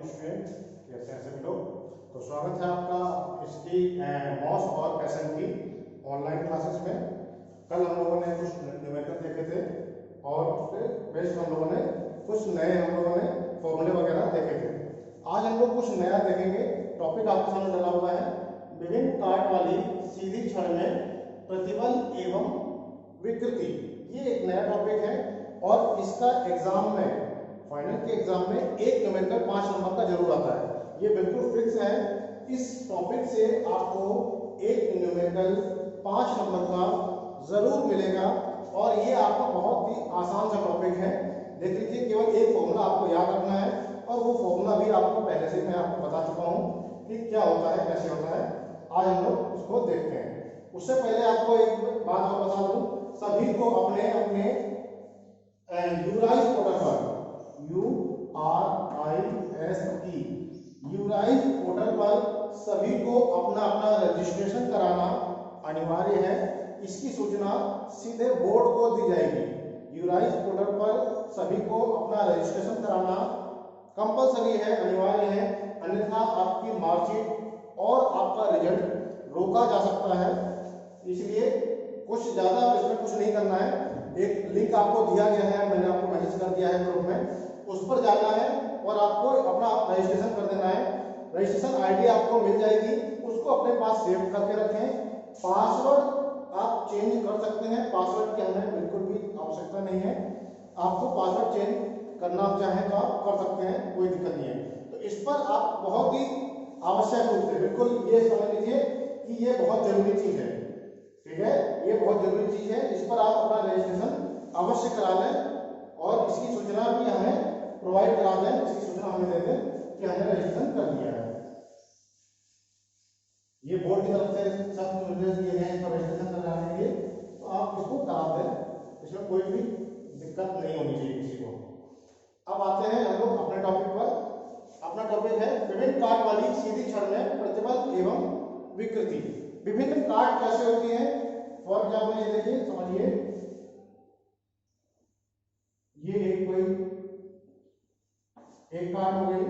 Student, कैसे हैं सभी लोग। तो स्वागत है आपका इसकी मॉस और पैसन की ऑनलाइन क्लासेस में। कल हम लोगों ने कुछ न्यूमेरिकल देखे थे और उसके बेस्ड हम लोगों ने कुछ नए फॉर्मूले वगैरह देखे थे। आज हम लोग कुछ नया देखेंगे। टॉपिक आपके सामने डला हुआ है, विभिन्न काट वाली सीधी छड़ में प्रतिबल एवं विकृति। ये एक नया टॉपिक है और इसका एग्जाम में, फाइनल के एग्जाम में एक न्यूमेरिकल 5 नंबर का जरूर आता है। ये बिल्कुल फिक्स है। इस टॉपिक से आपको एक न्यूमेरिकल 5 नंबर का जरूर मिलेगा और ये आपका बहुत ही आसान सा टॉपिक है। देख लीजिए, केवल एक फॉर्मूला आपको याद रखना है और वो फॉर्मूला भी आपको पहले से मैं आपको बता चुका हूँ कि क्या होता है, कैसे होता है। आज हम लोग उसको देखते हैं। उससे पहले आपको एक बात और बता दूं, सभी को अपने अपने यूराइज पोर्टल पर, URISE यूराइज पोर्टल पर सभी को अपना अपना रजिस्ट्रेशन कराना अनिवार्य है। इसकी सूचना सीधे बोर्ड को दी जाएगी। यूराइज पोर्टल पर सभी को अपना रजिस्ट्रेशन कराना कंपलसरी है, अनिवार्य है, अन्यथा आपकी मार्कशीट और आपका रिजल्ट रोका जा सकता है। इसलिए कुछ ज्यादा इसमें कुछ नहीं करना है। एक लिंक आपको दिया गया है, मैंने आपको मैसेज कर दिया है ग्रुप में, उस पर जाना है और आपको अपना रजिस्ट्रेशन कर देना है। रजिस्ट्रेशन आईडी आपको मिल जाएगी, उसको अपने पास सेव करके रखें। पासवर्ड आप चेंज कर सकते हैं, पासवर्ड की हमें बिल्कुल भी आवश्यकता नहीं है। आपको पासवर्ड चेंज करना चाहें तो आप कर सकते हैं, कोई दिक्कत नहीं है। तो इस पर आप बहुत ही आवश्यक रूप से बिल्कुल ये समझ लीजिए कि ये बहुत जरूरी चीज है। ठीक है, ये बहुत जरूरी चीज है। इस पर आप अपना रजिस्ट्रेशन अवश्य करा लें और इसकी सूचना भी हमें प्रोवाइड करा दें, इसकी सूचना हमें दे दें कि हमने रजिस्ट्रेशन कर दिया है। ये बोर्ड की तरफ से सब निर्देश दिए गए हैं इसका रजिस्ट्रेशन कराने के लिए, तो आप इसको करा दें, इसमें कोई भी दिक्कत नहीं होनी चाहिए किसी को। अब आते हैं हम लोग अपने टॉपिक पर। अपना टॉपिक है विभिन्न काट वाली सीधी छड़ में प्रतिबल एवं विकृति। विभिन्न काट कैसे होती है, फॉर एग्जाम्पल ये देखिए, समझिए, ये एक कोई एक काट हो गई,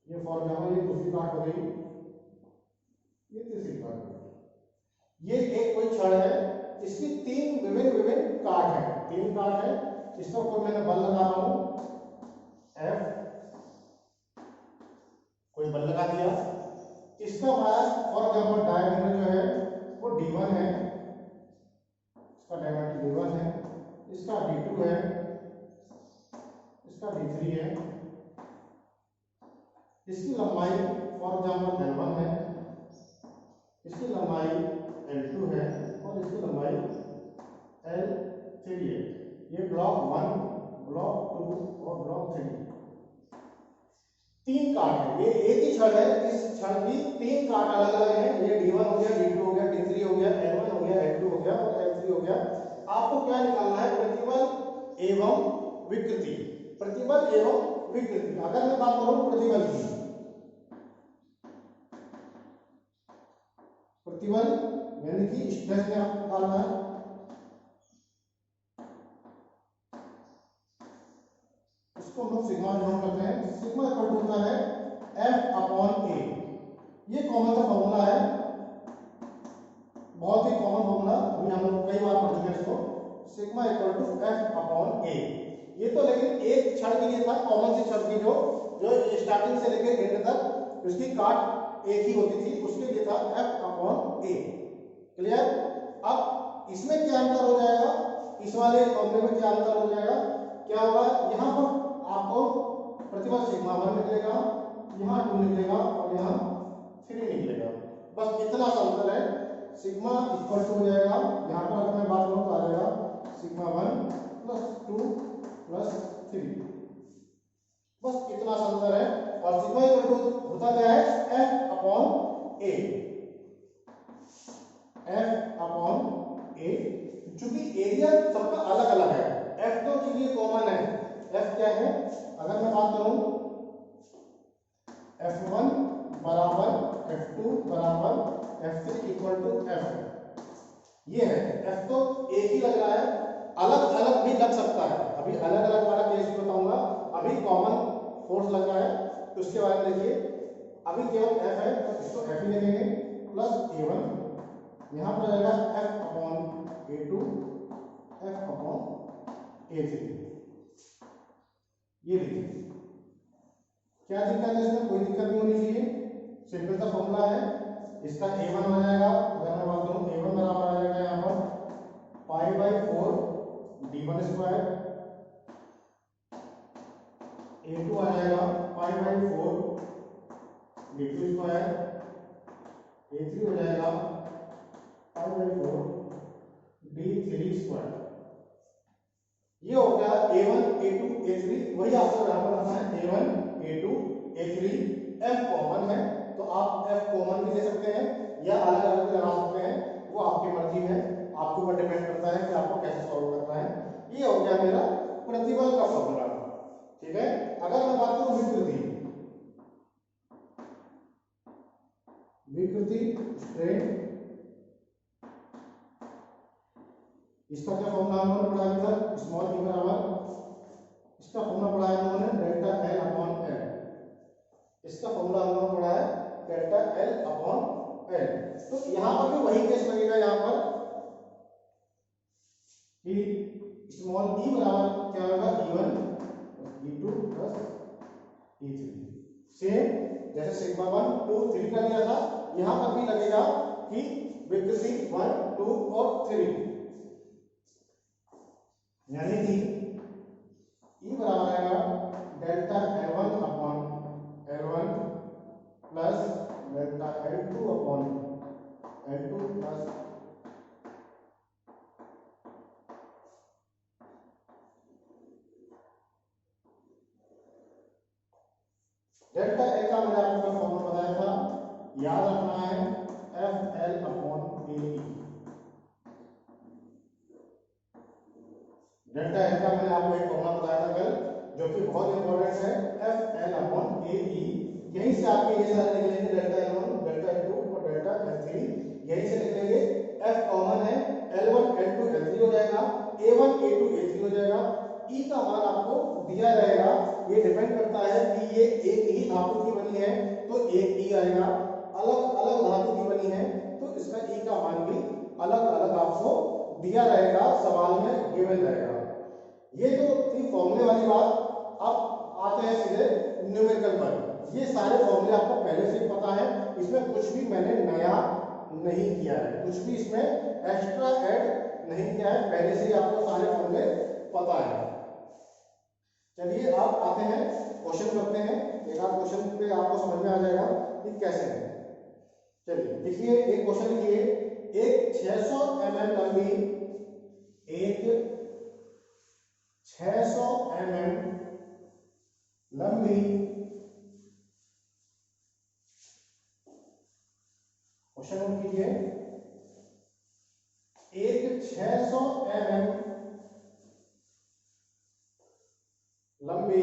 ये फॉर एग्जाम्पल ये दूसरी काट हो गई, ये तीसरी काट हो गई। ये एक कोई छड़ है, इसकी 3 विभिन्न काट है, 3 काट है। इसका कोई मैंने बल लगा रहा हूं F, कोई बल लगा दिया। इसका व्यास फॉर एग्जाम्पल डायमीटर जो है वो D1 है, इसका डायमीटर D1 है, इसका D2 है, इसका D3 है। इसकी लंबाई फॉर एग्जाम्पल L1 है, इसकी लंबाई L2 है और इसकी लंबाई L3 है। ये ब्लॉक 1, ब्लॉक 2 और ब्लॉक 3, 3 काट है। ये एक ही छड़ है, इस छड़ की 3 काट अलग अलग हैं। ये D1 हो गया, D2 हो गया, D3 हो गया, L1 हो गया, L2 हो गया और L3 हो गया। आपको क्या निकालना है, प्रतिबल एवं विकृति। प्रतिबल एवं विकृति। अगर मैं बात करूं प्रतिबल की, प्रतिबल यानी कि स्ट्रेस में आपको निकालना है। इसको हम लोग सिग्मा नोट करते हैं। सिग्मा इक्वल टू होता है F/A। ये कॉमन सा फॉर्मूला है, बहुत ही कॉमन फॉर्मूला, अभी हम लोग कई बार पढ़ चुके हैं इसको। Sigma equal to F/A। ये तो लेकिन एक छड़ के लिए था, कॉमन सी छड़ की जो स्टार्टिंग से लेकर एंड तक उसकी काट एक ही होती थी, उसके लिए था F/A। क्लियर। अब इसमें क्या अंतर हो जाएगा, इस वाले फॉर्मूले में क्या अंतर हो जाएगा, क्या होगा, यहाँ पर आपको प्रतिबल सिग्मा 1 निकलेगा, यहाँ 2 निकलेगा और यहाँ 3 निकलेगा। बस इतना सा अंतर है। सिग्मा इक्वल टू हो जाएगा, यहाँ पर अगर मैं बात करूँ तो आ जाएगा सिग्मा 1 प्लस 2 प्लस 3। बस इतना सा अंतर है। और सिग्मा इक्वल टू होता क्या है, F/A। F/A, चूंकि एरिया सबका अलग अलग है। F तो चलिए कॉमन है, F क्या है, अगर मैं बात करूं F1 बराबर F2 बराबर F3 इक्वल टू F, ये है। F तो एक ही लग रहा है। अलग अलग भी लग सकता है। अभी अलग अलग वाला केस बताऊंगा, अभी कॉमन फोर्स लग रहा है तो उसके बारे में देखिए। अभी केवल F है तो इसको F ही लिखेंगे प्लस A1, यहाँ पर रहेगा F upon A2, F upon A3। ये देखिए क्या दिक्कत है इसमें, कोई दिक्कत नहीं होनी चाहिए, सिंपल सा फॉर्मूला है। इसका A1 आ जाएगा, अगर मैं बात करूं A1 बराबर आ जाएगा यहाँ पर pi by 4 D1 square, A2 आ जाएगा pi by 4 D2 square, A3 हो जाएगा पाई बाई 4 D3 स्क्वायर। ये हो गया A1 A2 A3, वही आपको यहाँ पर रखना है A1 A2 A3। F common है तो आप F कॉमन भी ले सकते हैं या अलग अलग भी लगा सकते हैं, वो आपकी मर्जी है, आपके ऊपर डिपेंड करता है कि आपको कैसे सॉल्व करना है। ये हो गया मेरा प्रतिबल का फॉर्मूला, ठीक है। अगर मैं बात करूं विकृति स्ट्रेन, इसका क्या फॉर्मूला हमने पढ़ा था, स्मॉल ई बराबर, इसका फॉर्मूला पढ़ा है हमने डेल्टा एल अपॉन एल, इसका फॉर्मूला हमने पढ़ा है डेल्टा एल अपॉन एल। तो यहां पर भी वही केस लगेगा यहाँ पर कि स्मॉल ई बराबर क्या होगा E1 E2 plus E3, same जैसे सिग्मा 1 2 3 का दिया था, यहां पर भी लगेगा कि विकृति 1 2 और 3, यानी कि E बराबर आएगा delta L1 upon L1 plus delta L2 upon L2 plus delta L का मैंने आपको फॉर्मूला बताया था, याद रखना है FL upon AE। Delta L का मैंने आपको एक फॉर्मूला बताया था कल, जो कि बहुत इंपॉर्टेंट है, FL अपॉन AE। यहीं से आपके ये सारे लिख लेंगे, डेल्टा L1 डेल्टा L2 और डेल्टा L3, यहीं से लिख लेंगे। F कॉमन है, L1 L2 L3 हो जाएगा, A1 A2 A3 हो जाएगा। E का मान आपको दिया रहेगा, ये डिपेंड करता है कि ये एक ही धातु की बनी है तो एक E आएगा, अलग अलग धातु की बनी है तो इसका E का मान भी अलग अलग आपको दिया रहेगा, सवाल में गिवन रहेगा। ये जो थी फॉर्मूले वाली बात, अब आते हैं सीधे न्यूमेरिकल पर। ये सारे फॉर्मूले आपको पहले से ही पता है, इसमें कुछ भी मैंने नया नहीं किया है, कुछ भी इसमें एक्स्ट्रा ऐड नहीं किया है, पहले से ही आपको सारे फॉर्मूले पता है। चलिए अब आते हैं क्वेश्चन करते हैं, एक आध क्वेश्चन पे आपको समझ में आ जाएगा कि कैसे है। चलिए देखिए एक क्वेश्चन लिखिए, एक 600 mm लंबी, एक 600 mm लंबी क्वेश्चन नोट कीजिए, एक 600 mm लंबी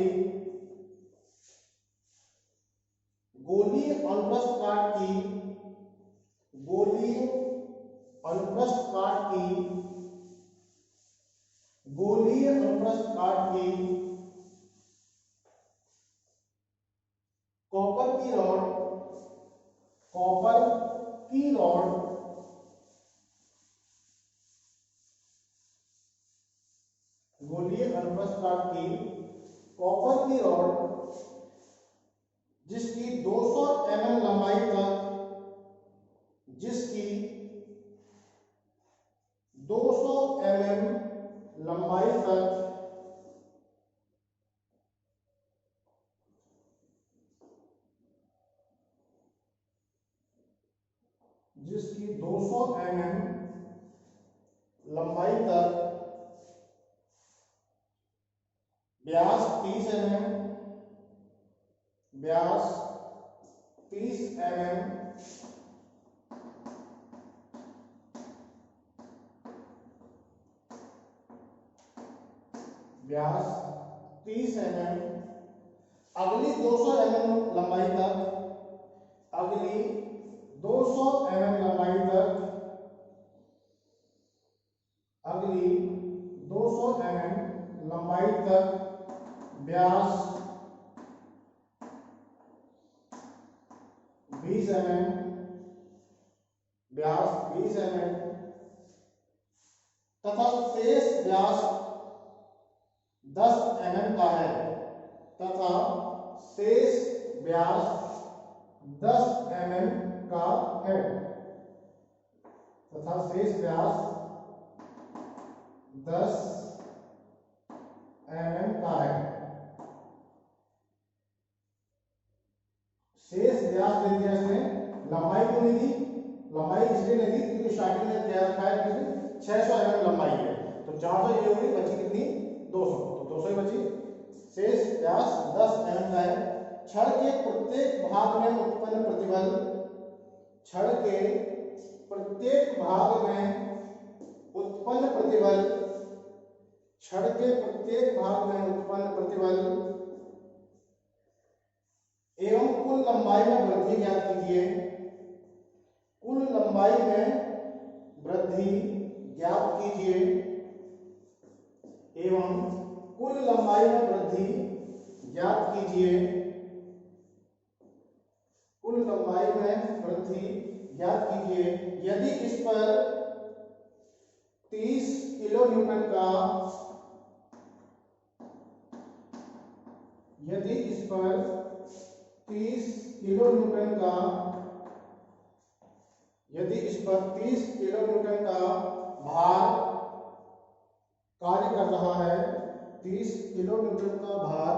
गोलीय अनुप्रस्थ काट की, गोलीय अनुप्रस्थ काट की, गोलीय अनुप्रस्थ काट की कॉपर की रॉड, कॉपर की रॉड गोलीय अनुप्रस्थ काट की कॉपर की रॉड जिसकी 200 mm लंबाई तक, जिसकी 200 mm लंबाई तक जिसकी 200 mm लंबाई तक व्यास 30 mm, व्यास 30 mm व्यास 30 mm, अगली 200 mm लंबाई तक, अगली 200 mm लंबाई तक, अगली 200 mm लंबाई तक व्यास 20 mm व्यास 20 mm तथा शेष व्यास 10 mm का है तथा शेष व्यास 10 mm का है तथा शेष व्यास 10 mm का है। शेष व्यास दे दिया इसने, लंबाई क्यों नहीं दी? लंबाई इसलिए नहीं दी क्योंकि स्टार्टिंग में तैयार रखा है कि 600 mm लंबाई है, तो 400 ये होगी, बची कितनी? 200, तो 200 ही बची। शेष व्यास 10 mm का है। छड़ के प्रत्येक भाग में उत्पन्न प्रतिबल, छड़ के प्रत्येक भाग में उत्पन्न प्रतिबल, छड़ के प्रत्येक भाग में उत्पन्न प्रतिबल एवं कुल लंबाई में वृद्धि ज्ञात कीजिए। कुल लंबाई में वृद्धि ज्ञात कीजिए एवं कुल लंबाई में वृद्धि ज्ञात कीजिए। कुल लंबाई में वृद्धि ज्ञात कीजिए। यदि इस पर 30 किलो न्यूटन का, यदि इस पर 30 किलो न्यूटन का, यदि इस पर 30 किलो न्यूटन का भार कार्य कर रहा है, 30 किलो न्यूटन का भार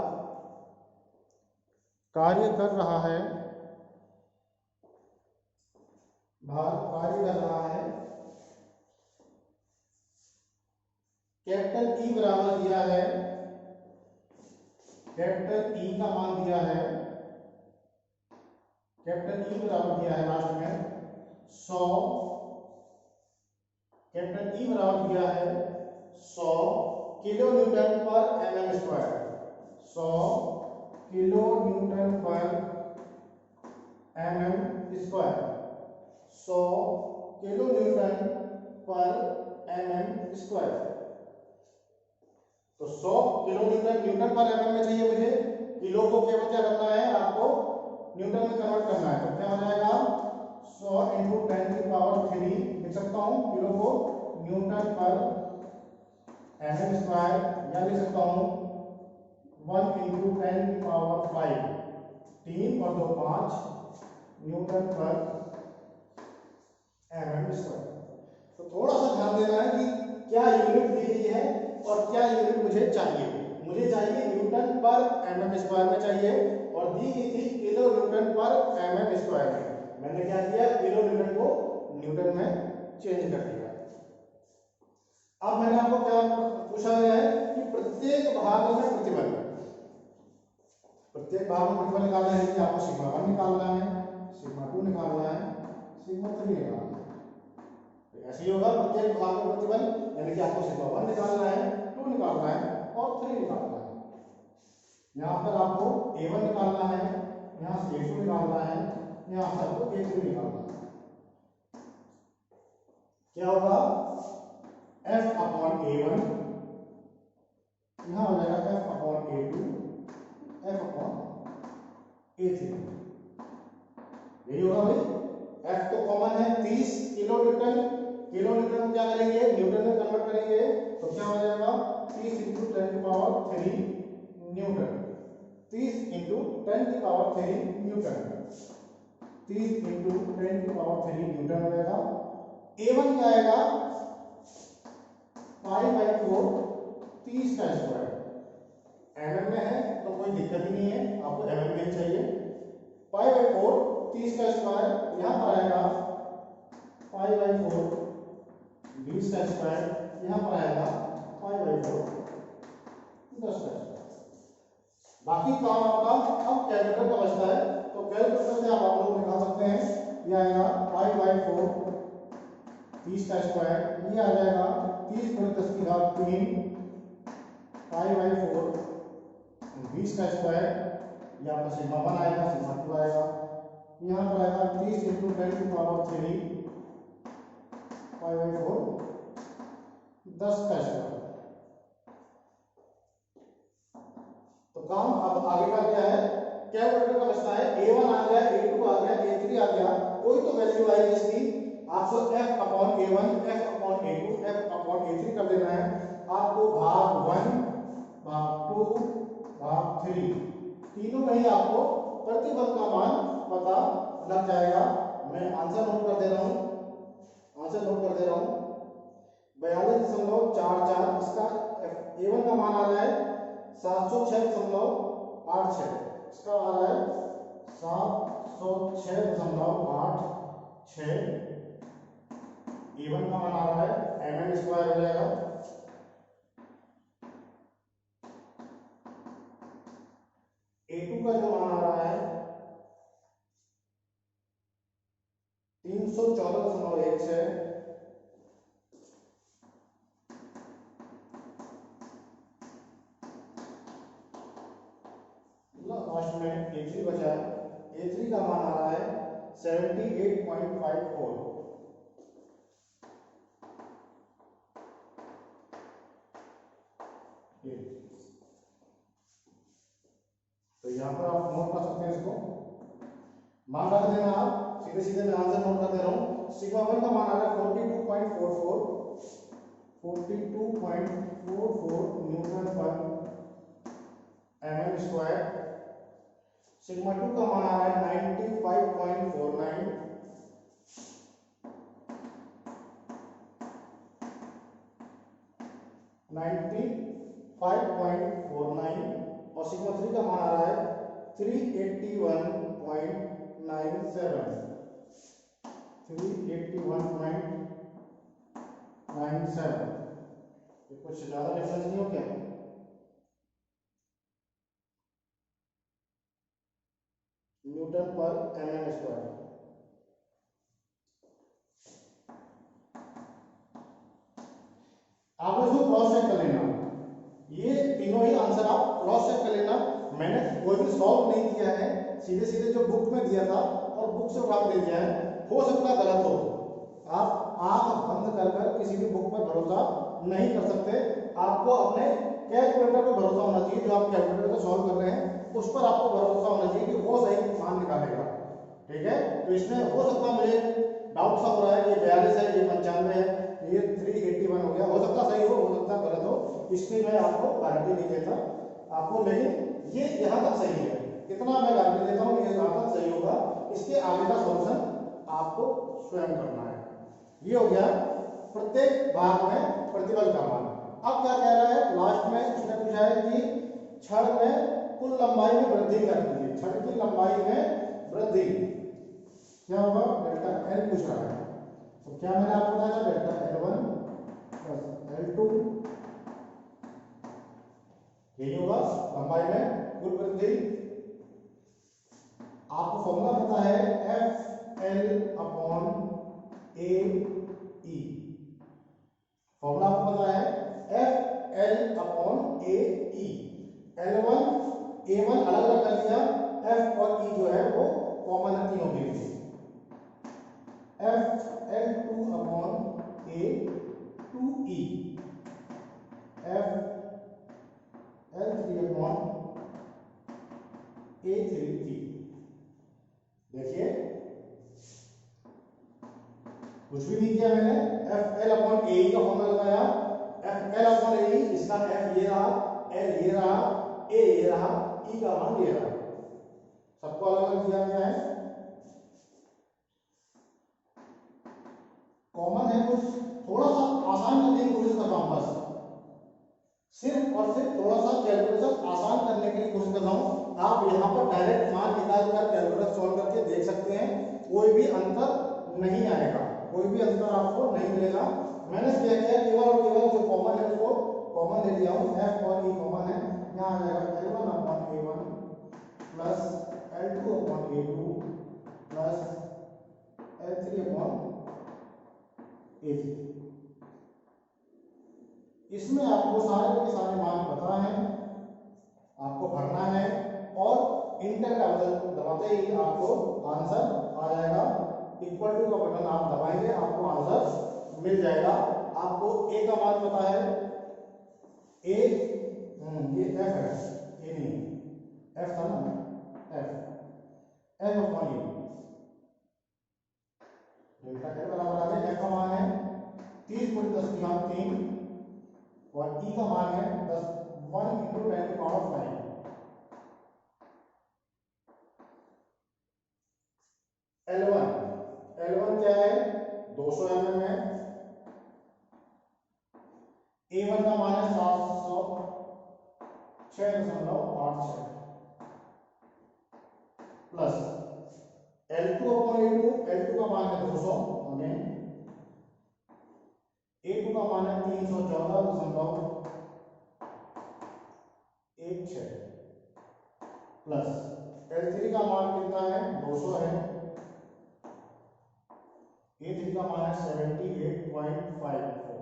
कार्य कर रहा है, भार कार्य कर रहा है, कैपिटल ई बराबर दिया है, कैपिटल ई का मान दिया है, कैपिटल ई बराबर दिया है लास्ट में 100, कैपिटल ई बराबर दिया है 100 किलो न्यूटन पर एमएम स्क्वायर, 100 किलो न्यूटन पर एमएम स्क्वायर, 100 किलो न्यूटन पर एमएम स्क्वायर। तो 100 किलो न्यूटन, न्यूटन पर एमएम में चाहिए मुझे, किलो को केवल क्या करना है, आपको न्यूटन में कन्वर्ट करना है, तो क्या हो जाएगा 100 इंटू 10 की पावर 3 लिख सकता हूँ किलो को न्यूटन पर एमएम स्क्वायर, या लिख सकता हूँ 1 इंटू 10 की पावर 5, 3 और 2 5 न्यूटन पर एमएम स्क्वायर। तो थोड़ा सा ध्यान देना है कि क्या यूनिट दी गई है और क्या यूनिट मुझे चाहिए। मुझे चाहिए न्यूटन पर एमएम स्क्वायर में चाहिए और दी गई थी किलो न्यूटन पर एमएम स्क्वायर में। मैंने क्या किया, किलो न्यूटन को न्यूटन में चेंज कर दिया। अब मैंने आपको क्या पूछा गया है कि प्रत्येक भाग में प्रतिबल, प्रत्येक भाग में प्रतिबल निकालना है कि आपको सिग्मा 1 निकालना है, सिग्मा 2 निकालना है, सिग्मा 3 निकालना है। तो ऐसे ही होगा प्रत्येक भाग में प्रतिबल, यानी कि आपको सिग्मा 1 निकालना है, 2 निकालना है और 3 निकालना है। यहाँ पर आपको A1 निकालना है, यहाँ से A2 निकालना है, यहाँ से आपको A3 निकालना है। क्या होगा, F अपॉन A1, यहाँ हो जाएगा F upon A2, F upon A3, यही होगा भाई। F तो कॉमन है 30 किलो न्यूटन, किलो न्यूटन को क्या करेंगे, न्यूटन में कन्वर्ट करेंगे, तो क्या हो जाएगा 30 इंटू 10 की पावर 3 न्यूटन, 30 इंटू 10 की पावर 3 न्यूटन, 30 इंटू 10 की पावर 3 न्यूटन हो जाएगा। A1 क्या आएगा, 5/4 30 का स्क्वायर, एमएम में है तो कोई दिक्कत ही नहीं है, आपको एमएम में ही चाहिए। 5/4 30 का स्क्वायर, यहाँ पर आएगा 5/4 20 का स्क्वायर, यहाँ पर आएगा 5/4 10 का स्क्वायर। बाकी काम आपका अब कैलकुलेटर का बचता है, तो कैलकुलेटर से आप लोग निकाल सकते हैं। ये आएगा 5/4 30 का स्क्वायर, ये आ जाएगा 30 × 10 की घात 3 5/4 20 का स्क्वायर, ये आपका सिग्मा 1 आएगा, सिग्मा 2 आएगा, यहाँ पर आएगा 30 इंटू 10 की पावर 3 5/4 10 का स्क्वायर, काम अब आगे का क्या है, कैलकुलेटर का बचता है a1 आ गया, a2 आ गया, a3 आ गया, कोई तो वैल्यू आएगी इसकी, आपको f upon a1, f upon a2, f upon a3 कर देना है। आपको भाग 1, भाग 2, भाग 3 तीनों में ही आपको प्रतिबल का मान पता लग जाएगा। मैं आंसर नोट कर दे रहा हूं, आंसर नोट कर दे रहा हूं 42.44, इसका a1 का मान आ रहा है 706.86, इसका आ रहा है 706.86, a1 का मान आ रहा है mm स्क्वायर हो जाएगा, a2 का जो मान आ रहा है 314.16, लास्ट में a3 बचा है, a3 का मान आ रहा है 78.54। तो यहाँ पर आप नोट कर सकते हैं, इसको मान रख देना आप, सीधे सीधे मैं आंसर नोट कर दे रहा हूँ। सिग्मा 1 का मान आ रहा है 42.44 न्यूटन पर mm स्क्वायर। सिग्मा 2 का मान आ रहा है 95.49, 95.49, और सिग्मा 3 का मान आ रहा है 381.97, 381.97। ये कुछ ज्यादा डिफरेंस नहीं हो क्या? न्यूटन पर mm स्क्वायर। आप इसको क्रॉस चेक कर लेना, ये तीनों ही आंसर आप क्रॉस चेक कर लेना। मैंने कोई भी सॉल्व नहीं किया है, सीधे सीधे जो बुक में दिया था और बुक से उठा के दे दिया है, हो सकता है गलत हो। आप आंख बंद कर कर किसी भी बुक पर भरोसा नहीं कर सकते, आपको अपने कैलकुलेटर पर भरोसा होना चाहिए, जो आप कैलकुलेटर से सॉल्व कर रहे हैं उस पर आपको भरोसा होना चाहिए कि वो सही मान निकालेगा। ठीक है, तो इसमें हो सकता है मुझे डाउट सा हो रहा है, ये 42 है, ये 95 है, ये 381 हो गया, हो सकता सही हो सकता गलत हो, इसलिए मैं आपको गारंटी नहीं देता आपको, लेकिन ये यहाँ तक सही है, इतना मैं गारंटी देता हूँ, ये यहाँ तक सही होगा। इसके आगे का सॉल्यूशन आपको स्वयं करना है। ये हो गया प्रत्येक भाग में प्रतिबल का मान। अब क्या कह रहा है लास्ट में, इसने पूछा है कि छड़ में कुल लंबाई में वृद्धि कर दीजिए, छड़ की लंबाई में वृद्धि क्या होगा, डेल्टा एल पूछ रहा है। तो क्या मैंने आपको बताया था, डेल्टा L1 प्लस L2, यही होगा लंबाई में कुल वृद्धि। आपको फॉर्मूला पता है FL अपॉन AE, फॉर्मूला आपको पता है FL upon AE। L1 A1 अलग अलग कर दिया, F और E जो है वो कॉमन है तीनों के लिए, FL2 upon A2E, FL3 upon A3E। देखिए कुछ भी नहीं किया मैंने, FL अपॉन AE का फॉर्मूला लगाया, FL अपॉन AE, इसका F ये रहा, L ये रहा, A ये रहा, E का मान ये रहा, सबको अलग अलग दिया गया है। कॉमन है कुछ, थोड़ा सा आसान करने की कोशिश कर रहा हूं, बस सिर्फ और सिर्फ थोड़ा सा कैलकुलेशन आसान करने के लिए कोशिश कर रहा हूं। आप यहाँ पर डायरेक्ट मान निकाल कर कैलकुलेटर सॉल्व करके देख सकते हैं, कोई भी अंतर नहीं आएगा, कोई भी अंतर आपको नहीं मिलेगा। मैंने क्या किया, केवल और केवल जो कॉमन है उसको कॉमन ले लिया हूँ, F और E कॉमन है, यहाँ आ जाएगा L1 upon A1 plus L2 upon A2 plus L3 upon A3। इसमें आपको सारे के सारे मान पता है, आपको भरना है और इंटर का बटन दबाते ही आपको आंसर आ जाएगा। इक्वल टू का बटन आप दबाएंगे, आपको आंसर मिल जाएगा। आपको ए का मान पता है, ए ये F है, ए नहीं एफ था ना, F F upon you, delta L बराबर आ गया, एफ का मान है 30 × 10⁻³ और ई का मान है 1 × 10⁵ L1 क्या है 200 mm है, A1 का मान है 706.86 plus L2 upon A2, L2 का मान है 200 अगेन, A2 का मान है 314.16 प्लस L3 का मान कितना है 200 है, A3 का मान है 78.54।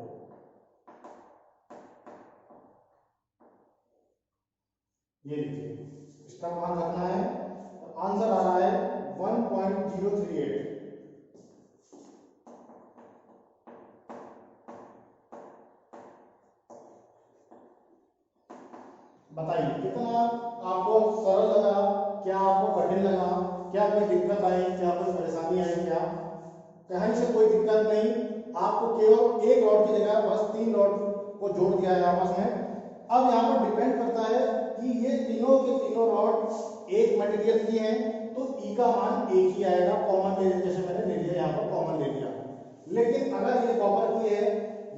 ये लीजिए, इसका मान रखना है, तो आंसर आ रहा है 1.038। बताइए कितना आपको सरल लगा, क्या आपको कठिन लगा, क्या कोई दिक्कत आई, क्या कोई परेशानी आई? क्या कहीं से कोई दिक्कत नहीं, आपको केवल एक रॉड की जगह बस 3 रॉड को जोड़ दिया है आपस में। अब यहाँ पर डिपेंड करता है कि ये तीनों के तीनों रॉड एक मटेरियल की हैं, तो ई का मान एक ही आएगा, कॉमन ले, जैसे मैंने ले लिया यहाँ पर कॉमन ले लिया। लेकिन अगर ये कॉपर की है,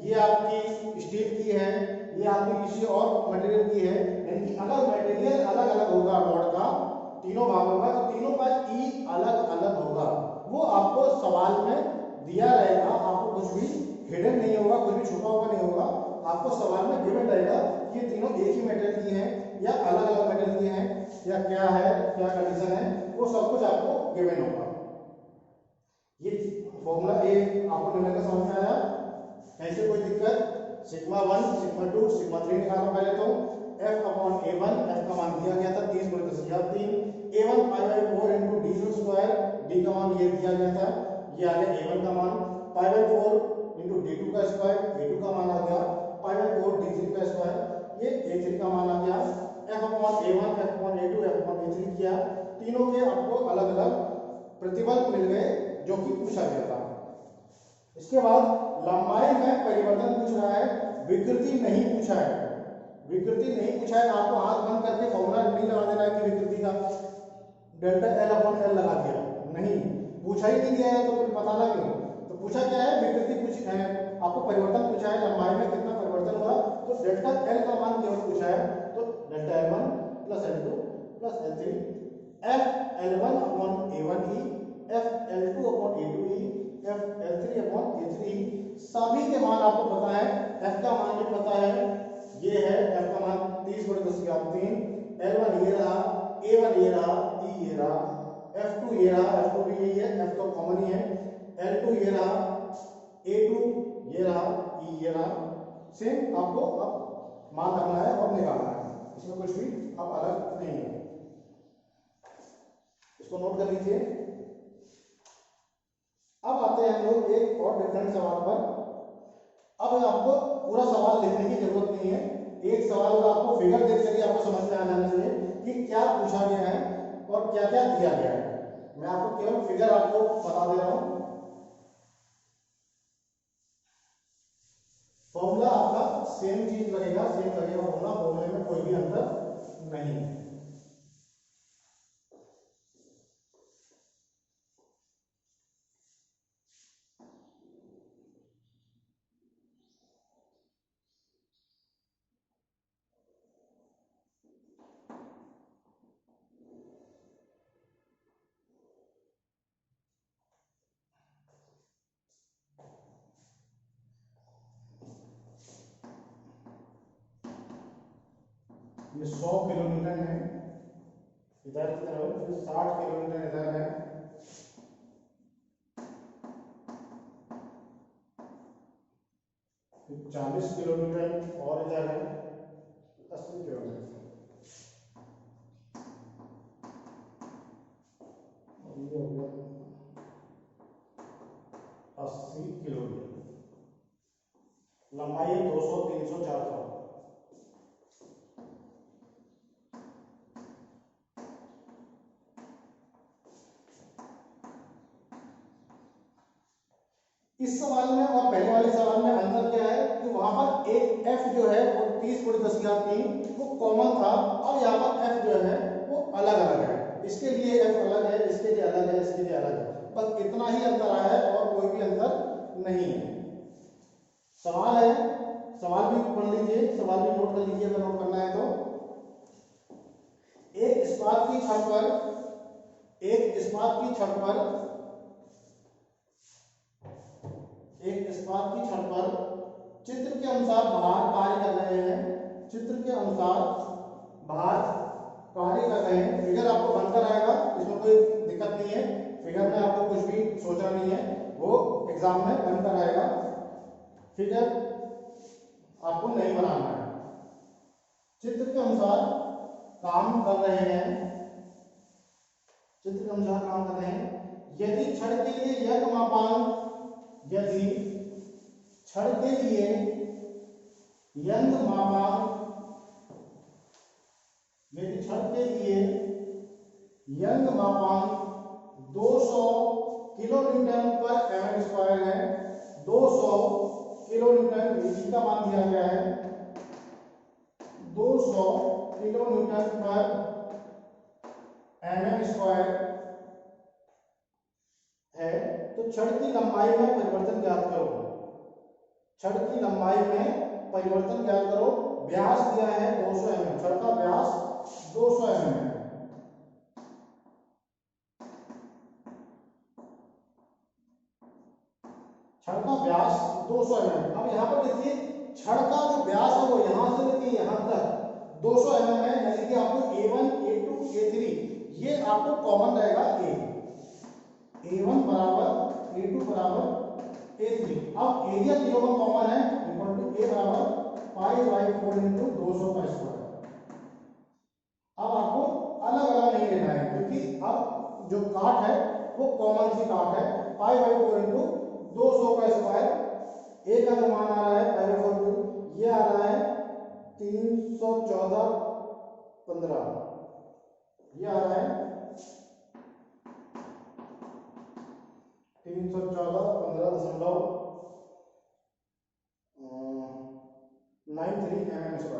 ये आपकी स्टील की है, ये आपकी किसी और मटेरियल की है, यानी कि अगर मटेरियल अलग अलग होगा रॉड का तीनों भागों का, तो तीनों का ई अलग अलग होगा। वो आपको सवाल में दिया रहेगा, आपको कुछ भी हिडन नहीं होगा, कुछ भी छुपा हुआ नहीं होगा, आपको सवाल में गिवन रहेगा ये तीनों एक ही मेटल की हैं या अलग अलग मेटल की हैं या क्या है, क्या कंडीशन है, वो सब कुछ आपको गिवन होगा। ये फॉर्मूला ए आपको मिलने का समझ में आया? ऐसे कोई दिक्कत? सिग्मा 1 सिग्मा 2 सिग्मा 3 निकालो पहले तो। F अपॉन A1, F का मान दिया गया था 30 × 10⁻³ A1 π/4 × d² d का मान ये दिया गया था, ये आ गया A1 का मान, π/4 × d2², A2 का मान आ गया, π/4 d3², ये A3 का मान आ गया। F upon A1, F upon A2, F upon A3 किया, तीनों के आपको अलग अलग प्रतिबल मिल गए जो कि पूछा गया था। इसके बाद लंबाई में परिवर्तन पूछ रहा है, विकृति नहीं पूछा है, विकृति नहीं पूछा है, आपको हाथ बंद करके फॉर्मूला नहीं लगा देना है कि विकृति का डेल्टा एल अपॉन एल लगा दिया, नहीं पूछा ही नहीं गया है, तो फिर बताना क्यों? तो पूछा क्या है, विकृति पूछ है, आपको परिवर्तन पूछा है, लंबाई में कितना परिवर्तन हुआ, तो डेल्टा एल का मान केवल पूछा है, तो delta L1 plus L2 plus L3 F L1 upon A1 ई, F L2 अपॉन A2 ई, F L3 अपॉन A3 ई, सभी के मान आपको पता है, F का मान भी पता है, ये है F का मान 30 × 10⁻³ L1 ये रहा, A1 ये रहा, E ये रहा, F2 ये रहा, F2 भी यही है, F तो कॉमन ही है, L2 ये रहा, A2 ये रहा, E ये रहा, सेम आपको अब मान रखना है और निकालना है, इसमें कुछ भी अब अलग नहीं है, इसको नोट कर लीजिए। अब आते हैं हम लोग एक और डिफरेंट सवाल पर। अब आपको पूरा सवाल लिखने की जरूरत नहीं है, एक सवाल का आपको फिगर देख करके आपको समझ में आ जाना चाहिए कि क्या पूछा गया है और क्या क्या दिया गया है। मैं आपको केवल फिगर आपको बता दे रहा हूं, फॉर्मूला आपका सेम चीज लगेगा, सेम लगेगा फॉर्मूला, फॉर्मूले में कोई भी अंतर नहीं है। ये 100 किलोन्यूटन है इधर की तरफ, फिर 60 किलोन्यूटन इधर है, फिर 40 किलोन्यूटन और इधर है, 80 किलोन्यूटन, और ये हो गया 80 किलोन्यूटन। लंबाई 200 300 400, इस सवाल में और पहले वाले सवाल में अंतर क्या है कि वहां पर एक f जो है वो 30/10³ वो कॉमन था, और यहाँ पर f जो है वो अलग अलग है। इसके लिए f अलग है, इसके लिए अलग है, इसके लिए अलग है, बस इतना ही अंतर आया है और कोई भी अंतर नहीं है। सवाल है, सवाल भी पढ़ लीजिए, सवाल भी नोट कर लीजिए अगर नोट करना है तो। एक इस्पात की छड़ पर एक इस्पात की छड़ पर चित्र के अनुसार भार कार्य कर रहे हैं, चित्र के अनुसार भार कार्य कर रहे हैं। फिगर आपको बनकर आएगा, इसमें कोई दिक्कत नहीं है, फिगर में आपको कुछ भी सोचना नहीं है, वो एग्जाम में बनकर आएगा। फिगर आपको नहीं बनाना है। चित्र के अनुसार काम कर रहे हैं, चित्र के अनुसार काम कर रहे हैं। यदि छड़ के लिए यंग मापांक यदि छड़ के लिए यंग मापांक 200 kN/mm² है, 200 किलोन्यूटन इसी का मान दिया गया है, 200 kN/mm² है। तो छड़ की लंबाई में परिवर्तन ज्ञात करो, छड़ की लंबाई में परिवर्तन ज्ञात करो। व्यास दिया है 200 mm, छड़ का व्यास 200 mm है। छड़ का व्यास 200 mm। अब यहाँ पर देखिए छड़ का जो व्यास है वो यहाँ से लेके यहाँ तक 200 mm है, यानी कि आपको A1 A2 A3 ये आपको कॉमन रहेगा A1 बराबर A2 बराबर A3। अब एरिया तीनों का कॉमन है, इक्वल टू A बराबर π/4 × 200²। अब आपको अलग अलग नहीं लेना है, क्योंकि अब जो काट है वो कॉमन सी काट है। π/4 × 200²। ए का जो मान आ रहा है π/4 ये आ रहा है 314.15, ये आ रहा है 314.93 mm²।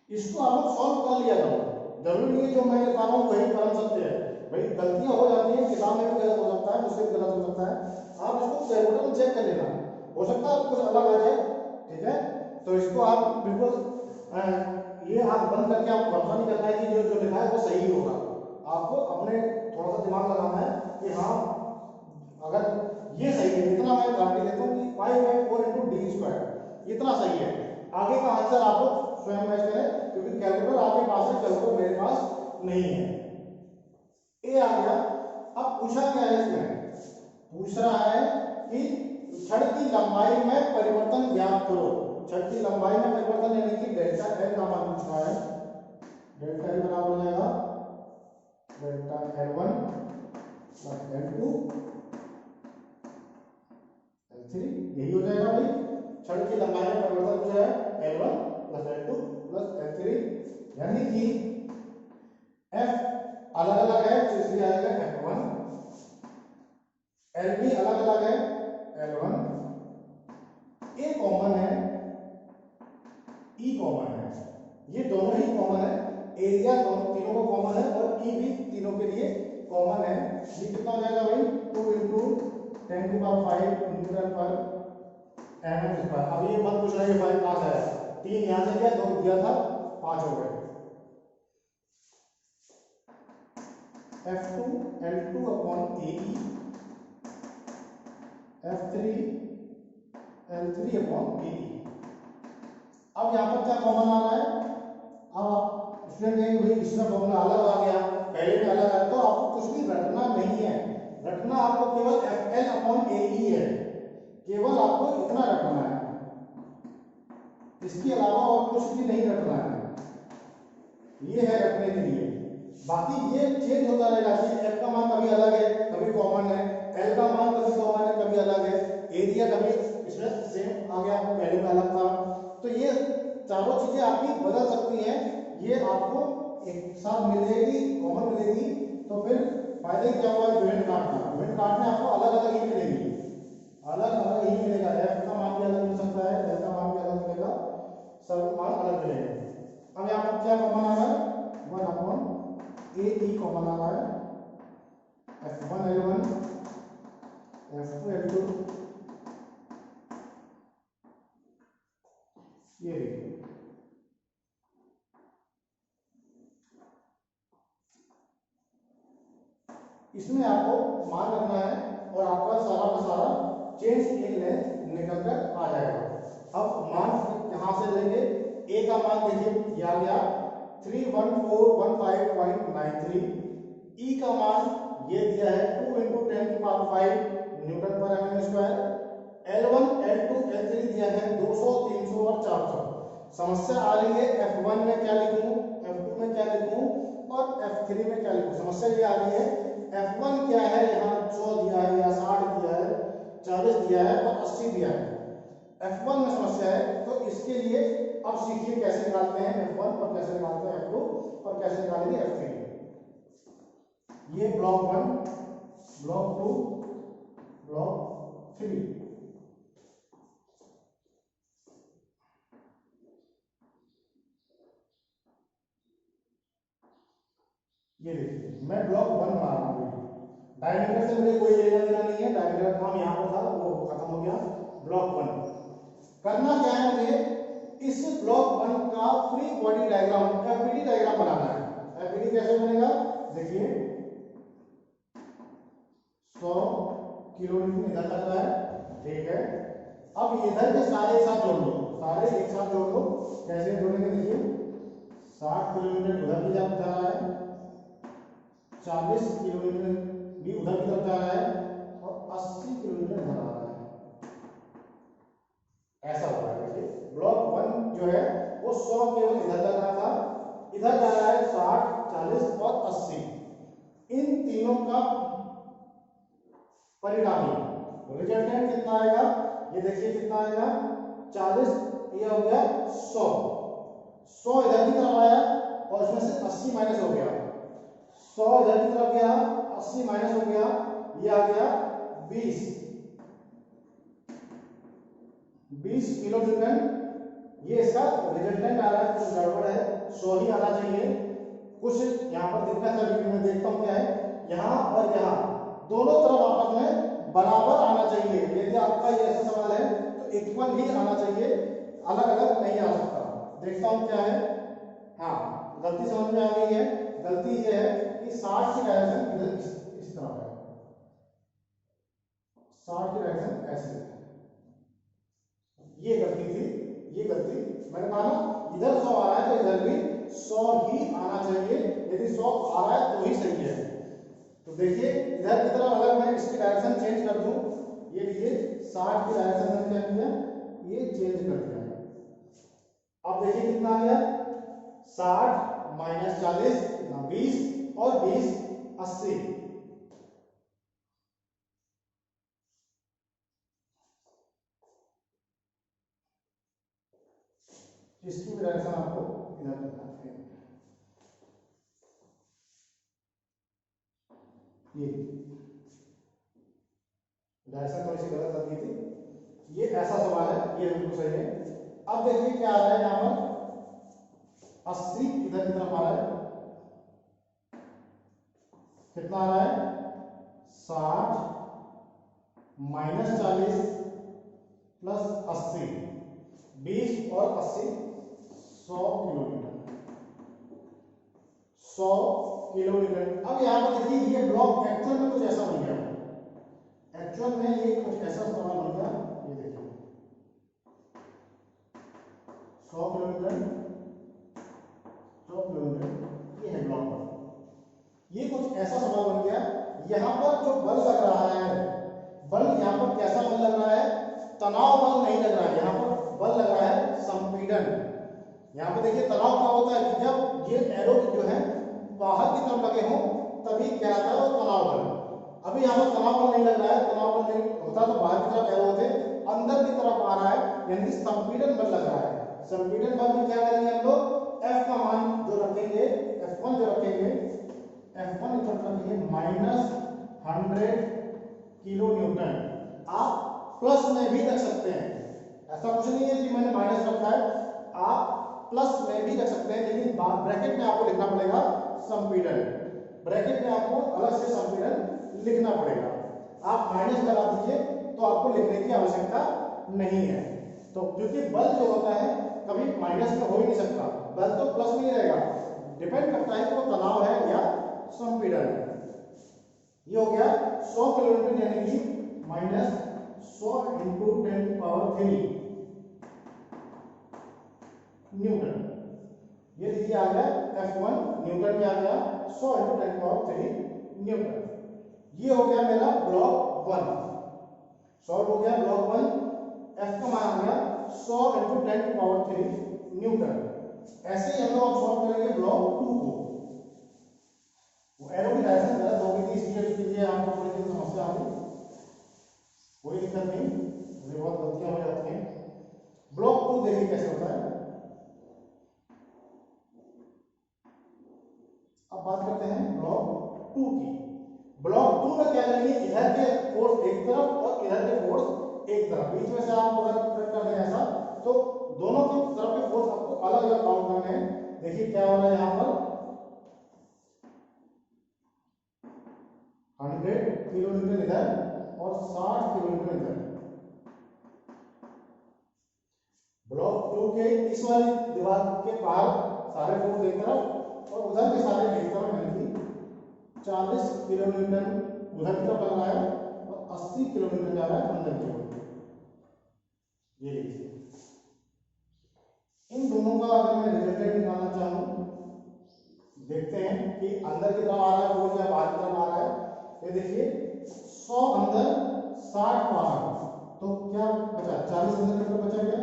इसको आप लोग सॉल्व कर लिया करो, जरूरी नहीं है जो मैं बता रहा हूँ वही बन सकते हैं, भाई गलतियां हो जाती हैं, किताब में भी गलत हो सकता है, मुझसे भी गलत हो सकता है। आप इसको कैलकुलेटर में चेक कर लेना, हो सकता है आपको कुछ अलग आ जाए, ठीक है। तो इसको आप बिल्कुल ये आंख बंद करके आप भरोसा नहीं करना है कि जो लिखा है वो सही होगा। आपको अपने थोड़ा सा दिमाग लगाना है कि हाँ अगर ये सही है, इतना मैं गारंटी देता हूँ कि π/4 × d² इतना सही है। आगे का आंसर आप लोग स्वयं मैच करें, क्योंकि कैलकुलेटर आपके पास है, कैलकुलेटर मेरे पास नहीं है। ए आ गया। अब पूछा क्या है, इसमें पूछ रहा है कि छड़ की लंबाई में परिवर्तन ज्ञात करो। छड़ की लंबाई में परिवर्तन यानी कि डेल्टा एल का मान पूछ रहा है। डेल्टा एल बराबर हो जाएगा डेल्टा L1 + L2 L3, यही हो जाएगा भाई। छड़ की लंबाई में परिवर्तन जो है L1 + L2 + L3, यानी कि F अलग अलग है तो इसलिए आएगा F1, L भी अलग अलग है L1, A कॉमन है, E कॉमन है, ये दोनों ही कॉमन है। एरिया दोनों तीनों को कॉमन है और E भी तीनों के लिए कॉमन है। ये कितना हो जाएगा भाई 2 × 10⁵ Nm²। अब ये मत पूछना ये 5 कहां से आया, 3 यहां से गया, 2 दिया था, 5 हो गए। F2 L2/AE, F3 L3/AE। अब यहाँ पर क्या कॉमन आ रहा है, अब आप स्टूडेंट कहेंगे भाई इसमें फॉर्मूला अलग आ गया, पहले में अलग है, तो आपको कुछ भी रटना नहीं है। रटना आपको केवल FL/AE है, केवल आपको इतना रटना है, इसके अलावा और कुछ भी नहीं रटना है। ये है रखने के लिए, बाकी ये चेंज होता रहेगा कि F का मान कभी अलग है कभी कॉमन है, L का मान कभी कॉमन है कभी अलग है, एरिया कभी इसमें सेम आ गया पहले में अलग था। तो ये चारों चीजें आपकी बदल सकती हैं, ये आपको एक साथ मिलेगी, कॉमन मिलेगी, तो फिर फायदे क्या हुआ, जॉइंट काटना। जॉइंट काटने आपको अलग अलग ही मिलेगी, अलग अलग ही मिलेगा। एफ का मान भी अलग मिल सकता है, एल का मान भी अलग मिलेगा, सब मान अलग मिलेंगे। अब यहाँ पर क्या कॉमन आ रहा है, 1 ए ई कॉमन आ रहा है, F1 L1 F2 L2, ये देखिए इसमें आपको मान रखना है और आपका सारा का सारा चेंज इन लेंथ निकल कर आ जाएगा। अब मान यहां से लेंगे, ए का मान देखिए ये आ गया 31415.93, ई का मान ये दिया है 2 × 10⁵ न्यूटन पर MM square, L1 L2 L3 दिया है 200 300 और 400। समस्या आ रही है F1 में क्या लिखूं, F2 में क्या लिखूं और F3 में क्या लिखूं। समस्या ये आ रही है F1 क्या है, यहाँ 100 दिया है या 60 दिया है, 40 दिया है और 80 दिया है, F1 में समस्या है। तो इसके लिए अब सीखिए कैसे निकालते हैं F1 और कैसे निकालते हैं F2 और कैसे निकालेंगे F3। ये ब्लॉक 1, ब्लॉक 2, ब्लॉक 3। ये देखिए मैं ब्लॉक 1 बना रहा हूँ, डायमीटर से मुझे कोई लेना देना नहीं है, डायमीटर का काम यहाँ पर था वो खत्म हो गया। ब्लॉक 1 करना क्या है, मुझे इस ब्लॉक 1 का free body diagram FBD diagram बनाना है। एफबीडी कैसे बनेगा, देखिए 100 किलोन्यूटन इधर लग रहा है, ठीक है। अब इधर के सारे एक साथ जोड़ दो, सारे एक साथ जोड़ दो। कैसे जोड़ेंगे, देखिए 60 किलोमीटर उधर भी जा रहा है, 40 किलोमीटर भी उधर की तरफ जा रहा है और 80 किलोमीटर इधर आ रहा है, ऐसा हो रहा है। देखिए ब्लॉक 1 जो है वो 100 केवल इधर लग रहा था, इधर जा रहा है 60 40 और 80। इन तीनों का परिणामी रिजल्टेंट कितना आएगा, ये देखिए कितना आएगा 40, ये हो गया 100 इधर की तरफ आया और उसमें से 80 माइनस हो गया, 100 इधर की तरफ गया, 80 माइनस हो गया, ये आ गया 20 किलो न्यूटन। ये इसका रिजल्टेंट आ रहा है, कुछ गड़बड़ है, 100 ही आना चाहिए, कुछ यहाँ पर दिक्कत है। मैं देखता हूँ क्या है, यहाँ और यहाँ दोनों तरफ आपस में बराबर आना चाहिए। यदि आपका ये ऐसा सवाल है तो इक्वल ही आना चाहिए, अलग अलग नहीं आ सकता। देखता हूँ क्या है, हाँ गलती समझ में आ गई है। गलती ये है कि 60 की डायरेक्शन इधर इस तरफ है, 60 की डायरेक्शन ऐसे है, ये गलती थी, ये गलती मैंने कहा ना इधर 100 आ रहा है तो इधर भी 100 ही आना चाहिए, यदि 100 आ रहा है तो ही सही है। तो देखिए इधर की तरफ अगर मैं इसकी डायरेक्शन चेंज कर दूं, ये देखिए 60 की डायरेक्शन मैंने क्या किया, ये चेंज कर दिया। अब देखिए कितना आ गया, 60 माइनस 40 20 और 20 80। इसकी भी डायरेक्शन आपको इधर बताते हैं, ये डायरेक्शन थोड़ी सी गलत कर दी थी। ये ऐसा सवाल है, ये बिल्कुल सही है। अब देखिए क्या आ रहा है, यहाँ पर 80 इधर की तरफ आ रहा है, कितना आ रहा है 60 माइनस 40 प्लस 80, 20 और 80 100 किलोमीटर, 100 किलोमीटर। अब यहाँ पर देखिए ये ब्लॉक एक्चुअल में कुछ ऐसा बन गया, एक्चुअल में ये कुछ ऐसा सवाल बन गया, ये देखिए 100 किलोमीटर, 100 किलोमीटर ये है ब्लॉक पर, ये कुछ ऐसा सवाल बन गया। यहाँ पर जो बल लग रहा है, बल यहाँ पर कैसा बल लग रहा है, तनाव बल नहीं लग रहा है, यहाँ पर बल लग रहा है संपीड़न। यहाँ पर देखिए तनाव क्या होता है कि जब ये एरो जो है बाहर की तरफ लगे हों तभी क्या आता है, वो तनाव बल। अभी यहाँ पर तनाव बल नहीं लग रहा है, तनाव बल नहीं होता तो बाहर की तरफ एरो होते, अंदर की तरफ आ रहा है, यानी संपीड़न बल लग रहा है। संपीड़न बल में क्या करेंगे हम लोग, F का मान जो रखेंगे F1 जो रखेंगे, F1 इक्वल रखेंगे -100 किलो न्यूटन। आप प्लस में भी रख सकते हैं, ऐसा कुछ नहीं है कि मैंने माइनस रखा है, आप प्लस में भी रख सकते हैं, लेकिन ब्रैकेट में आपको लिखना पड़ेगा संपीड़न, ब्रैकेट में आपको अलग से संपीड़न लिखना पड़ेगा। आप माइनस लगा दीजिए तो आपको लिखने की आवश्यकता नहीं है। तो क्योंकि बल जो होता है कभी माइनस में हो ही नहीं सकता, बल तो प्लस में ही रहेगा, डिपेंड करता है कि वो तनाव है या संपीड़न है। ये हो गया 100 किलोमीटर यानी कि -100 × 10⁻³ न्यूटन। ये देखिए आ गया F1 न्यूटन में आ गया 100 × 10⁻³ न्यूटन। ये हो गया मेरा ब्लॉक 1, सॉल्व हो गया ब्लॉक 1। F का मान आ गया 100 × 10⁻³ न्यूटन। ऐसे ही हम लोग सॉल्व करेंगे ब्लॉक 2 को। वो एरो की डायरेक्शन गलत हो गई थी, इसलिए आपको थोड़ी सी समस्या आ गई, कोई दिक्कत नहीं, मुझे बहुत गलतियां हो जाती हैं। ब्लॉक 2 देखिए कैसे होता है। अब बात करते हैं ब्लॉक 2 की। ब्लॉक 2 में क्या करेंगे, इधर के फोर्स एक तरफ और इधर के फोर्स एक तरफ, बीच में से आप अगर कर दें ऐसा तो दोनों की तरफ के फोर्स आपको अलग अलग काउंट करने हैं। देखिए क्या हो रहा है यहाँ पर 100 किलोमीटर इधर और 60 किलोमीटर इधर। ब्लॉक 2 के इस वाली दीवार के पार सारे फोर्स एक तरफ और उधर के सारे एक तरफ, यानी कि 40 किलोमीटर उधर की तरफ लग रहा है और 80 किलोमीटर जा रहा है अंदर की ओर। ये देखिए इन दोनों का अगर मैं रिजल्टेंट निकालना चाहूँ, देखते हैं कि अंदर की तरफ आ रहा है फोर्स या बाहर की तरफ आ रहा है। ये देखिए 100 अंदर 60 बाहर, तो क्या बचा 40 अंदर की तरफ बचा गया।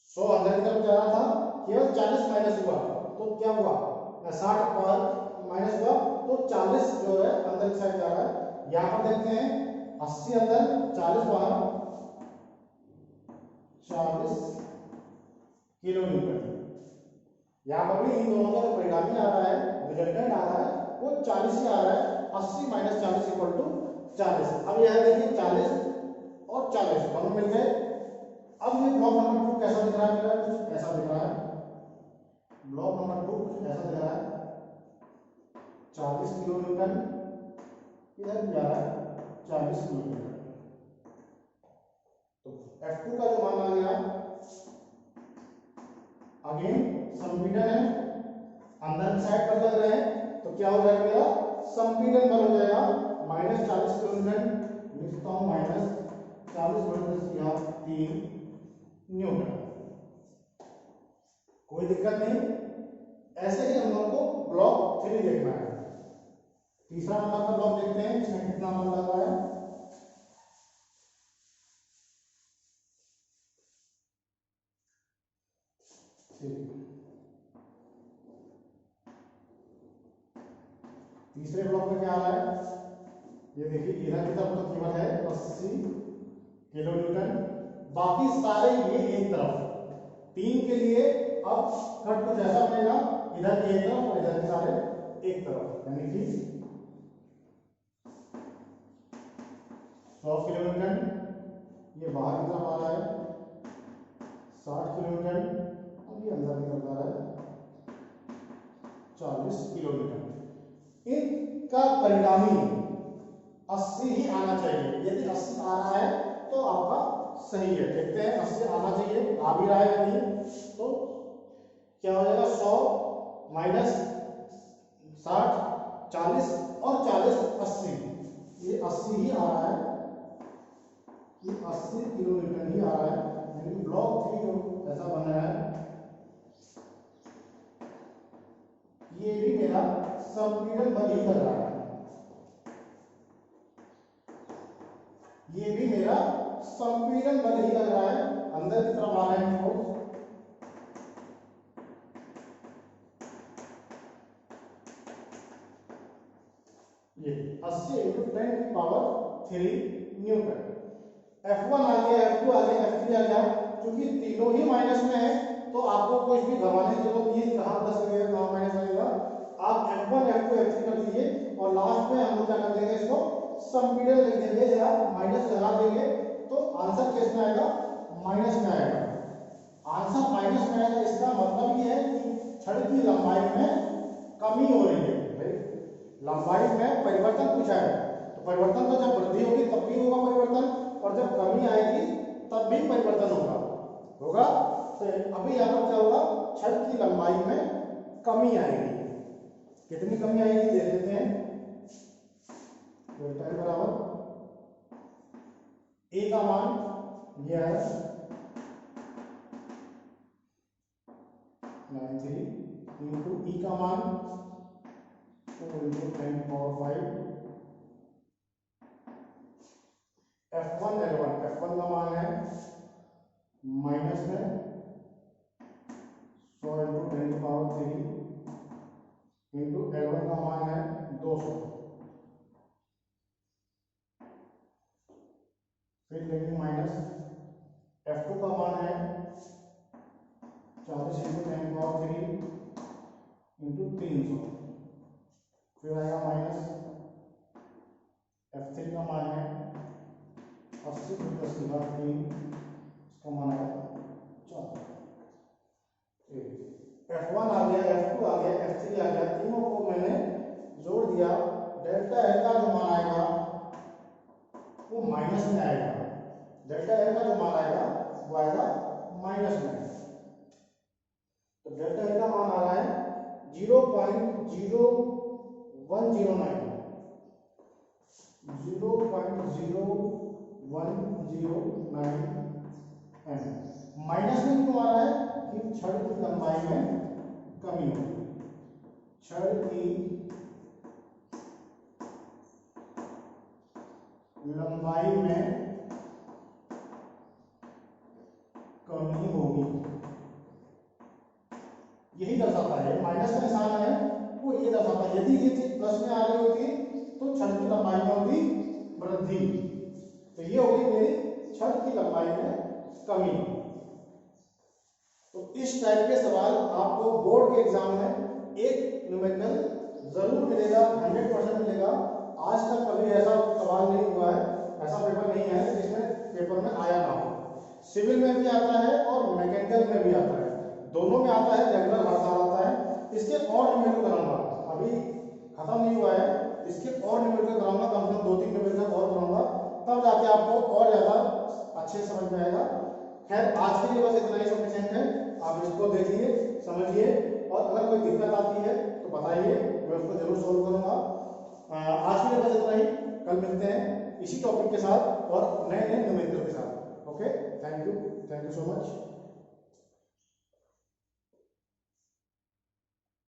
100 अंदर की तरफ जा रहा था, केवल 40 माइनस हुआ तो क्या हुआ 60 बाहर माइनस हुआ तो 40 जो है अंदर की साइड जा रहा है। यहाँ पर देखते हैं 80 अंदर 40 बाहर 40 किलोमीटर। यहाँ पर भी इन दोनों का जो परिणामी आ रहा है, रिजल्टेंट आ रहा है वो 40 ही आ रहा है। 80 - 40 = 40। अब यह देखिए 40 और 40 दोनों मिल गए। अब ये ब्लॉक नंबर 2 कैसा दिख रहा है, मेरा कुछ ऐसा दिख रहा है। ब्लॉक नंबर 2 कुछ ऐसा दिख रहा है, 40 किलोमीटर इधर भी जा रहा है 40 किलोमीटर। तो F2 का जो मान आ गया, अगेन संपीड़न है, अंदर की साइड पर लग रहे हैं तो क्या हो जाएगा मेरा संपीड़न बल हो जाएगा -40 किलोमीटर। लिखता हूं -40 × 3 न्यूटन। कोई दिक्कत नहीं। ऐसे ही हम लोग को ब्लॉक 3 देखना है। तीसरा नंबर का ब्लॉक देखते हैं इसमें कितना बल लग रहा है। तीसरे ब्लॉक में क्या आ रहा है, ये देखिए इधर की तरफ तो केवल है 80 किलोमीटर, बाकी सारे ये एक तरफ। 3 के लिए अब कट कुछ ऐसा बनेगा, इधर की एक तरफ और इधर के सारे एक तरफ, यानी कि 100 किलोमीटर ये बाहर की तरफ आ रहा है, 60 किलोमीटर और ये अंदर की तरफ आ रहा है 40 किलोमीटर। इनका परिणामी 80 ही आना चाहिए। यदि 80 आ रहा है तो आपका सही है। देखते हैं 80 आना चाहिए, आ भी रहा है या नहीं। तो क्या हो जाएगा 100 - 60 40 और 40 80, ये 80 ही आ रहा है, ये 80 किलोमीटर ही आ रहा है। यानी ब्लॉक 3 जो ऐसा बन रहा है ये भी मेरा संपीड़न बल ही कर रहा है, ये भी मेरा संपीड़न बल ही लग रहा है। अंदर की तरफ आ रहे हैं फोर्स, ये 80 × 10⁻³ न्यूटन। F1 आ गया, F2 आ गया, F3 आ गया। क्योंकि तीनों ही माइनस में है तो आपको कुछ भी घबराने की जरूरत नहीं है, कहाँ प्लस लगेगा कहाँ माइनस लगेगा। आप F1 F2 F3 कर दीजिए और लास्ट में हम लोग क्या कर देंगे, इसको सम पीरियड लिख देंगे या माइनस लगा देंगे, तो आंसर किस में आएगा, माइनस में आएगा। आंसर माइनस में आएगा, इसका मतलब ये है कि छड़ की लंबाई में कमी हो रही है। भाई लंबाई में परिवर्तन पूछा है, तो परिवर्तन तो जब वृद्धि होगी तब भी होगा परिवर्तन, और जब कमी आएगी तब भी परिवर्तन होगा। तो अभी यहाँ पर क्या होगा, छड़ की लंबाई में कमी आएगी। कितनी कमी आएगी देख लेते हैं। डेल्टा एल बराबर ए का मान यह है 93 इंटू ई का मान 4 इंटू 10⁵ F1 L1 F1 का मान है माइनस में 100 इंटू 10⁵ इंटू L1 का मान है 200। फिर लेंगे माइनस F2 का मान है 40 इंटू 10⁵ इंटू 300। फिर आएगा माइनस F3 का मान है 80 इंटू 10⁻3, इसका मान आएगा 4। F1 आ गया, F2 आ गया, F3 आ गया, तीनों को मैंने जोड़ दिया। डेल्टा एल का जो मान आएगा वो माइनस में आएगा। डेल्टा एल का जो मान आएगा वो आएगा माइनस में। तो डेल्टा एल का मान आ रहा है 0.0109 एम। माइनस में क्यों आ रहा है कि छड़ की लंबाई में कमी होगी। छड़ की लंबाई में कमी होगी, यही दर्शाता है। माइनस का निशान है वो ये दर्शाता है। यदि ये चीज प्लस में आ रही होती तो छड़ की लंबाई में होगी वृद्धि, तो ये होगी मेरी छड़ की लंबाई में कमी। तो इस टाइप के सवाल आपको बोर्ड के एग्जाम में एक न्यूमेरिकल जरूर मिलेगा, 100% मिलेगा। आज तक कभी ऐसा सवाल नहीं हुआ है, ऐसा पेपर नहीं है जिसमें पेपर में आया ना हो। सिविल में भी आता है और मैकेनिकल में भी आता है, दोनों में आता है, रेगुलर हर साल आता है। इसके और न्यूमेरिकल कराऊंगा, अभी खत्म नहीं हुआ है, इसके और न्यूमेरिकल कराऊंगा, कम से कम 2-3 न्यूमेरिकल और कराऊंगा, तब जाके आपको और ज्यादा अच्छे समझ में आएगा। खैर आज के लिए बस इतना ही सफिशिएंट है। आप इसको देखिए, समझिए, और अगर कोई दिक्कत आती है तो बताइए, मैं उसको जरूर सोल्व करूंगा। आज के लिए बस इतना ही, कल मिलते हैं इसी टॉपिक के साथ और नए नए न्यूमेरिकल के साथ। Okay, thank you so much.